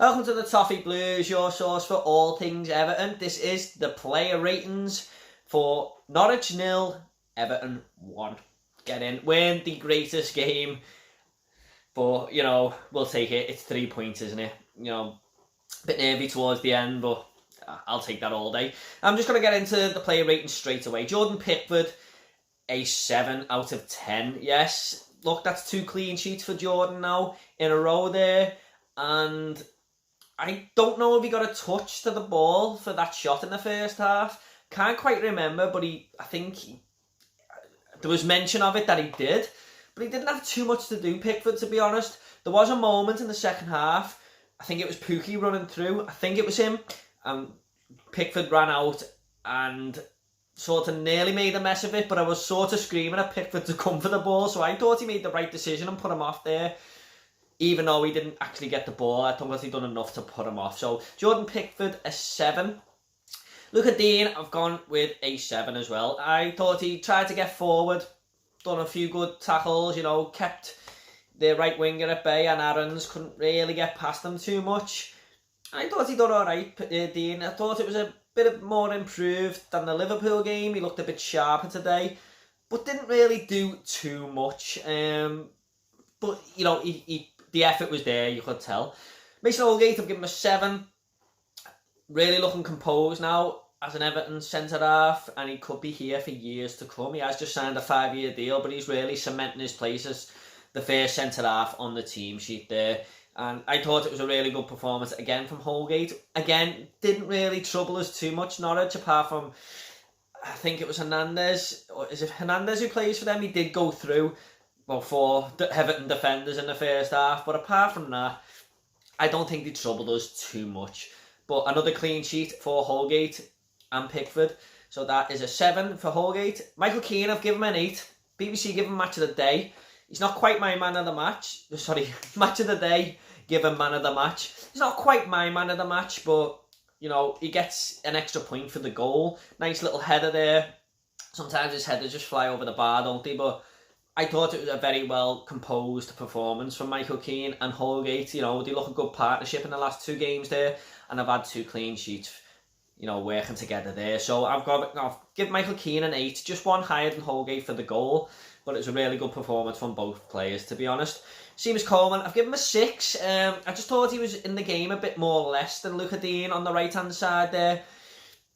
Welcome to the Toffee Blues, your source for all things Everton. This is the player ratings for Norwich 0, Everton 1. Get in. Weren't the greatest game, but, we'll take it. It's 3 points, isn't it? A bit nervy towards the end, but I'll take that all day. I'm just going to get into the player ratings straight away. Jordan Pickford, a 7 out of 10. Yes, look, that's 2 clean sheets for Jordan now in a row there. And I don't know if he got a touch to the ball for that shot in the first half. Can't quite remember, but there was mention of it that he did. But he didn't have too much to do, Pickford, to be honest. There was a moment in the second half. I think it was Pookie running through. I think it was him. Pickford ran out and sort of nearly made a mess of it, but I was sort of screaming at Pickford to come for the ball, so I thought he made the right decision and put him off there. Even though he didn't actually get the ball, I thought he'd done enough to put him off. So Jordan Pickford, a 7. Luca Dean, I've gone with a 7 as well. I thought he tried to get forward, done a few good tackles, kept the right winger at bay, and Aarons couldn't really get past him too much. I thought he done alright, Dean. I thought it was a bit more improved than the Liverpool game. He looked a bit sharper today, but didn't really do too much. But, the effort was there, you could tell. Mason Holgate, I've given him a 7. Really looking composed now as an Everton centre-half, and he could be here for years to come. He has just signed a 5-year deal, but he's really cementing his place as the first centre-half on the team sheet there. And I thought it was a really good performance again from Holgate. Again, didn't really trouble us too much, Norwich, apart from, I think it was Hernandez. Or is it Hernandez who plays for them? He did go through, 4 Everton defenders in the first half. But apart from that, I don't think they troubled us too much. But another clean sheet for Holgate and Pickford. So that is a 7 for Holgate. Michael Keane, I've given him an 8. BBC give him match of the day. He's not quite my man of the match. Sorry, match of the day, give him man of the match. He's not quite my man of the match, but, he gets an extra point for the goal. Nice little header there. Sometimes his headers just fly over the bar, don't they? But I thought it was a very well composed performance from Michael Keane and Holgate. They look a good partnership in the last 2 games there, and I've had 2 clean sheets, working together there. So I'll give Michael Keane an 8, just 1 higher than Holgate for the goal. But it was a really good performance from both players, to be honest. Seamus Coleman, I've given him a 6. I just thought he was in the game a bit more or less than Luca Dean on the right-hand side there.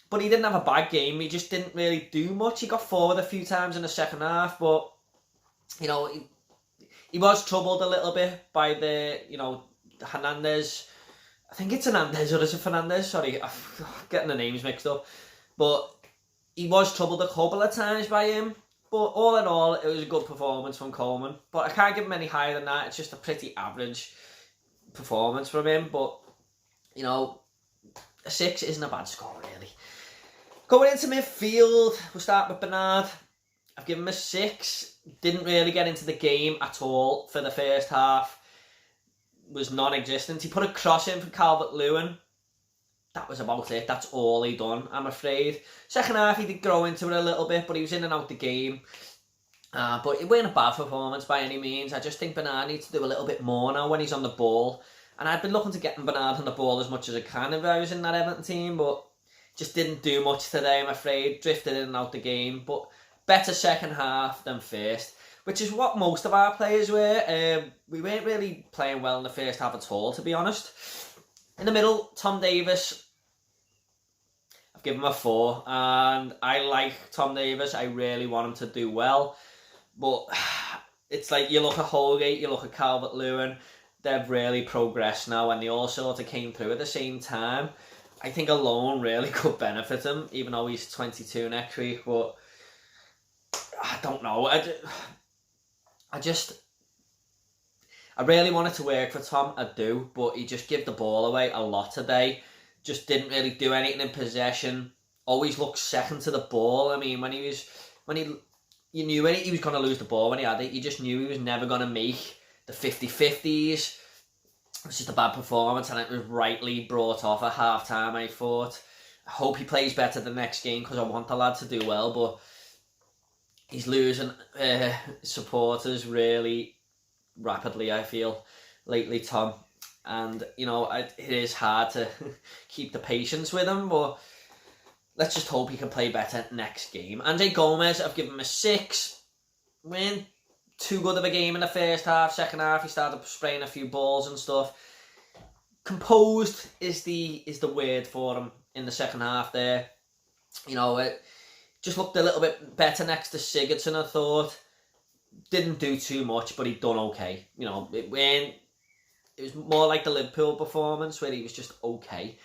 But he didn't have a bad game. He just didn't really do much. He got forward a few times in the second half, but, he was troubled a little bit by the, Hernandez. I think it's Hernandez, or is it Fernandez? Sorry, I'm getting the names mixed up. But he was troubled a couple of times by him. But all in all, it was a good performance from Coleman. But I can't give him any higher than that. It's just a pretty average performance from him. But, a 6 isn't a bad score, really. Going into midfield, we'll start with Bernard. I've given him a 6. Didn't really get into the game at all for the first half. Was non-existent. He put a cross in for Calvert-Lewin. That was about it. That's all he done, I'm afraid. Second half, he did grow into it a little bit, but he was in and out the game. But it wasn't a bad performance by any means. I just think Bernard needs to do a little bit more now when he's on the ball. And I've been looking to get Bernard on the ball as much as I can if I was in that Everton team, but just didn't do much today, I'm afraid. Drifted in and out the game, but better second half than first, which is what most of our players were. We weren't really playing well in the first half at all, to be honest. In the middle, Tom Davies, I've given him a 4, and I like Tom Davies. I really want him to do well, but it's like you look at Holgate, you look at Calvert-Lewin, they've really progressed now, and they all sort of came through at the same time. I think a loan really could benefit him, even though he's 22 next week, but I don't know. I really wanted to work for Tom, I do, but he just gave the ball away a lot today. Just didn't really do anything in possession. Always looked second to the ball. I mean, you knew when he was going to lose the ball when he had it. You just knew he was never going to make the 50-50s. It was just a bad performance, and it was rightly brought off at half-time, I thought. I hope he plays better the next game, because I want the lad to do well, but he's losing supporters really rapidly, I feel, lately, Tom. and you know it is hard to keep the patience with him, but let's just hope he can play better next game. Andre Gomez, I've given him a 6. Went too good of a game in the first half. Second half, he started spraying a few balls and stuff. Composed is the word for him in the second half there. You know, it just looked a little bit better next to Sigurdsson, I thought. Didn't do too much, but he done okay. You know, it was more like the Liverpool performance where he was just okay.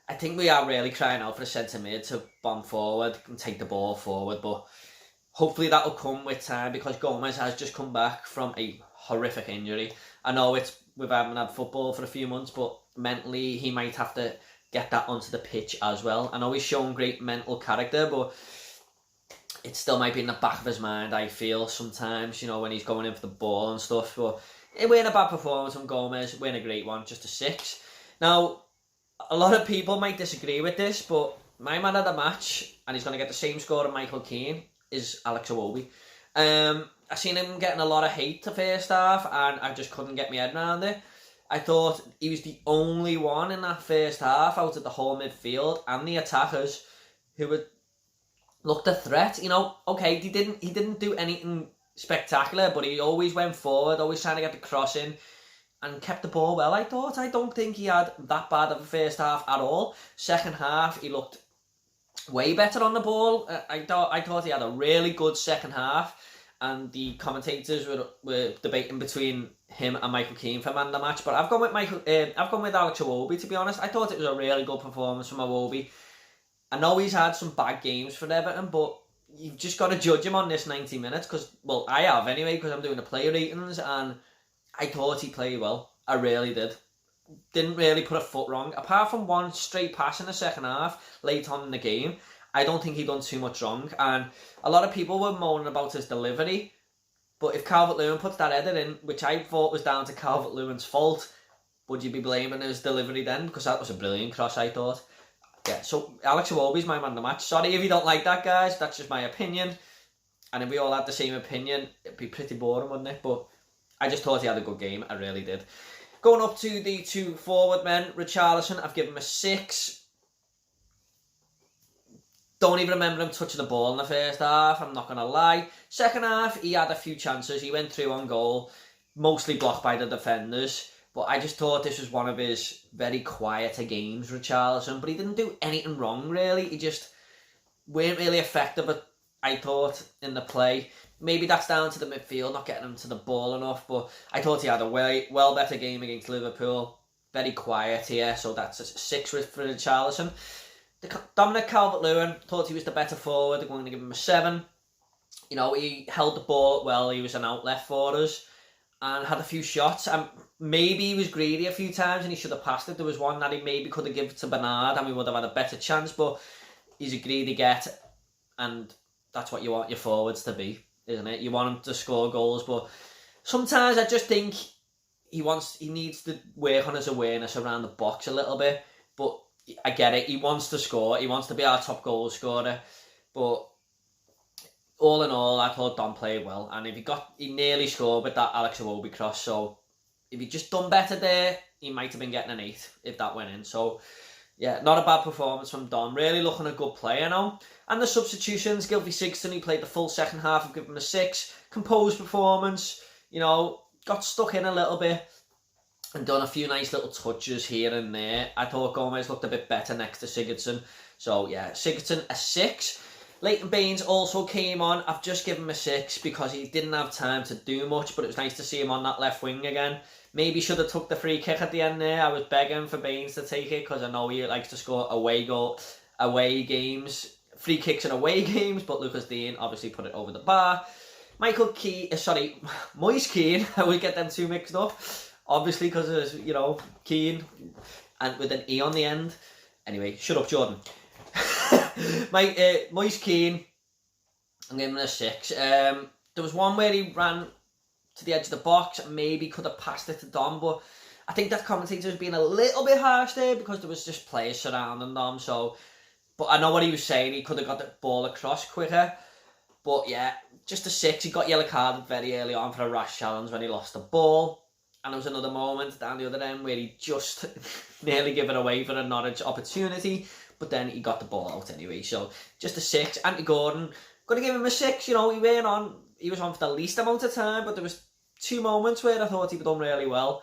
I think we are really crying out for a centre mid to bomb forward and take the ball forward, but hopefully that'll come with time because Gomez has just come back from a horrific injury. I know we haven't had football for a few months, but mentally he might have to get that onto the pitch as well. I know he's shown great mental character, but it still might be in the back of his mind, I feel, sometimes, you know, when he's going in for the ball and stuff. But it wasn't a bad performance from Gomez, it wasn't a great one, just a 6. Now, a lot of people might disagree with this, but my man of the match, and he's going to get the same score as Michael Keane, is Alex Iwobi. I seen him getting a lot of hate the first half, and I just couldn't get my head around it. I thought he was the only one in that first half out of the whole midfield and the attackers who looked a threat. You know, okay, he didn't do anything spectacular, but he always went forward, always trying to get the cross in, and kept the ball well, I thought. I don't think he had that bad of a first half at all. Second half, he looked way better on the ball. I thought he had a really good second half, and the commentators were debating between him and Michael Keane for man of the match. But I've gone with Alex Iwobi, to be honest. I thought it was a really good performance from Iwobi. I know he's had some bad games for Everton, but you've just got to judge him on this 90 minutes, because, well, I have anyway, because I'm doing the player ratings, and I thought he played well. I really did. Didn't really put a foot wrong. Apart from one straight pass in the second half, late on in the game, I don't think he done too much wrong. And a lot of people were moaning about his delivery, but if Calvert-Lewin puts that header in, which I thought was down to Calvert-Lewin's fault, would you be blaming his delivery then? Because that was a brilliant cross, I thought. Yeah, so Alex Iwobi's my man of the match. Sorry if you don't like that, guys. That's just my opinion. And if we all had the same opinion, it'd be pretty boring, wouldn't it? But I just thought he had a good game. I really did. Going up to the 2 forward men, Richarlison, I've given him a 6. Don't even remember him touching the ball in the first half, I'm not going to lie. Second half, he had a few chances. He went through on goal, mostly blocked by the defenders. But I just thought this was one of his very quieter games, Richarlison. But he didn't do anything wrong, really. He just weren't really effective, I thought, in the play. Maybe that's down to the midfield, not getting him to the ball enough. But I thought he had a well better game against Liverpool. Very quiet here, so that's a 6 for Richarlison. Dominic Calvert-Lewin, thought he was the better forward. I'm going to give him a 7. You know, he held the ball well. He was an outlet for us and had a few shots. Maybe he was greedy a few times and he should have passed it. There was one that he maybe could have given to Bernard and we would have had a better chance, but he's a greedy get, and that's what you want your forwards to be, isn't it? You want them to score goals, but sometimes I just think he needs to work on his awareness around the box a little bit. But I get it, he wants to score, he wants to be our top goal scorer, but all in all, I thought Dom played well, and he nearly scored with that Alex Iwobi cross, so if he'd just done better there, he might have been getting an 8 if that went in. So yeah, not a bad performance from Dom, really looking a good player now. And the substitutions, Gylfi Sigurdsson, he played the full second half, I've given him a 6. Composed performance, you know, got stuck in a little bit and done a few nice little touches here and there. I thought Gomez looked a bit better next to Sigurdsson. So yeah, Sigurdsson a 6. Leighton Baines also came on. I've just given him a 6 because he didn't have time to do much, but it was nice to see him on that left wing again. Maybe should have took the free kick at the end there. I was begging for Baines to take it because I know he likes to score away games, free kicks in away games, but Lucas Dean obviously put it over the bar. Moise Keane, I would get them two mixed up. Obviously, because of, you know, Keane, and with an E on the end. Anyway, shut up, Jordan. Moise Keane, I'm giving him a 6. There was one where he ran to the edge of the box and maybe could have passed it to Dom, but I think that commentator was being a little bit harsh there because there was just players surrounding Dom. But I know what he was saying. He could have got the ball across quicker. But yeah, just a 6. He got yellow carded very early on for a rash challenge when he lost the ball. And there was another moment down the other end where he just nearly gave it away for a Norwich opportunity, but then he got the ball out anyway. So just a 6. Anthony Gordon, going to give him a 6. You know, he was on for the least amount of time, but there was 2 moments where I thought he done really well.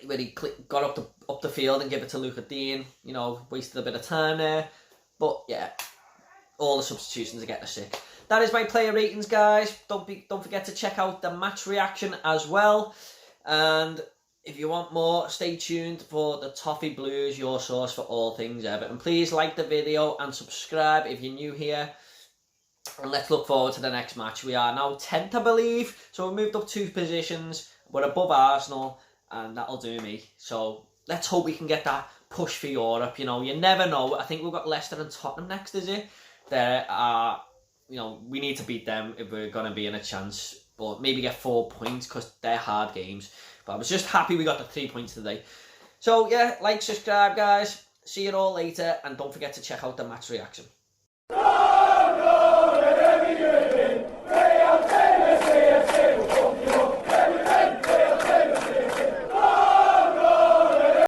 Where he got up the field and gave it to Luca Dean. You know, wasted a bit of time there. But yeah, all the substitutions are getting a 6. That is my player ratings, guys. Don't forget to check out the match reaction as well. And if you want more, stay tuned for the Toffee Blues, your source for all things Everton. Please like the video and subscribe if you're new here. And let's look forward to the next match. We are now 10th, I believe. So we moved up 2 positions. We're above Arsenal, and that'll do me. So let's hope we can get that push for Europe. You know, you never know. I think we've got Leicester and Tottenham next, is it? There are, you know, we need to beat them if we're going to be in a chance. But maybe get 4 points because they're hard games. But I was just happy we got the 3 points today. So yeah, like, subscribe, guys. See you all later. And don't forget to check out the match reaction.